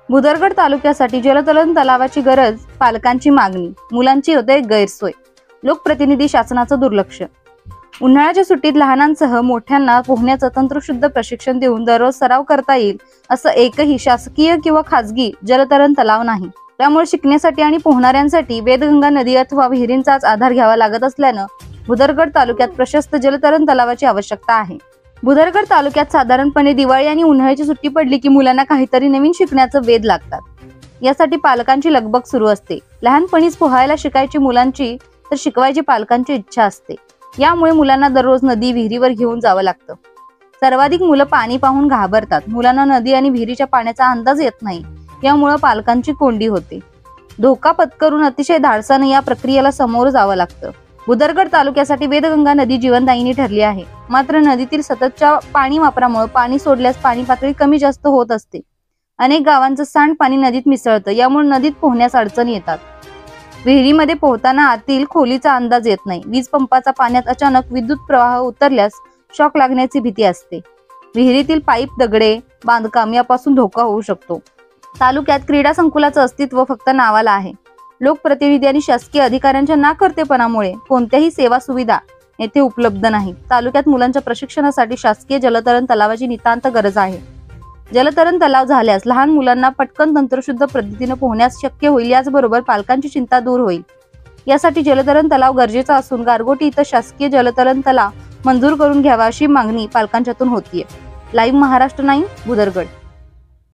भुदरगड तालुक्यासाठी जलतरण तलावाची गरज, पालकांची मागणी, मुलांची होते गैरसोय, लोकप्रतिनिधी शासनाचं दुर्लक्ष। उन्हाळ्याच्या सुट्टीत लहानांसह मोठ्यांना पोहण्याचं तंत्रशुद्ध प्रशिक्षण देऊन दररोज सराव करता येईल असं एकही शासकीय किंवा खासगी जलतरण तलाव नाही। त्यामुळे शिकण्यासाठी आणि पोहणाऱ्यांसाठी वेदगंगा नदी अथवा विहिरींचाच आधार घ्यावा लागत असल्यानं भुदरगड तालुक्यात प्रशस्त जलतरण तलावाची आवश्यकता आहे। भुदरगड तालुक्यात साधारणपणे दिवाळी आणि उन्हाळ्याची सुट्टी पडली की मुलांना काहीतरी नवीन शिकण्याचं वेध लागतात। यासाठी पालकांची लगबग सुरू असते। लहानपणीच पोहायला शिकायची मुलांची तर शिकवायची पालकांची इच्छा असते। यामुळे मुलांना दररोज नदी विहिरीवर घेऊन जावं लागतं। सर्वाधिक मुलं पाणी पाहून घाबरतात। मुलांना नदी आणि विहिरीच्या पाण्याचा अंदाज येत नाही। यामुळे पालकांची कोंडी होते। धोका पत्करून अतिशय धाडसाने या प्रक्रियेला समोर जावं लागतं। भुदरगड तालुक्यासाठी वेदगंगा नदी जीवनदायिनी ठरली आहे। मात्र नदीतील सततच्या पाणी वापरामुळे पाणी सोडल्यास पाणी पातळी कमी जास्त होत असते। अनेक गावांचं सांडपाणी नदीत मिसळतं। यामुळे नदीत पोहण्यास अडचणी येतात। विहिरीमध्ये पोहताना आतील खोलीचा अंदाज येत नाही। वीज पंपाचा पाण्यात अचानक विद्युत प्रवाह उतरल्यास शॉक लागण्याची भीती असते। विहिरीतील पाईप, दगडे, बांधकाम यापासून धोका होऊ शकतो। तालुक्यात क्रीडा संकुलाचं अस्तित्व फक्त नावाला आहे। लोकप्रतिनिधी आणि शासकीय अधिकाऱ्यांच्या नाकर्तेपणामुळे कोणत्याही सेवा सुविधा येथे उपलब्ध नाही। तालुक्यात मुलांच्या प्रशिक्षणासाठी शासकीय जलतरण तलावाची नितांत गरज आहे। जलतरण तलाव झाल्यास लहान मुलांना पटकन तंत्रशुद्ध पद्धतीने पोहण्यास शक्य होईल। याचबरोबर पालकांची चिंता दूर होईल। यासाठी जलतरण तलाव गरजेचा असून गारगोटी इथं शासकीय जलतरण तलाव मंजूर करून घ्यावा अशी मागणी पालकांच्यातून होतीये। लाईव्ह महाराष्ट्र 9 भुदरगड।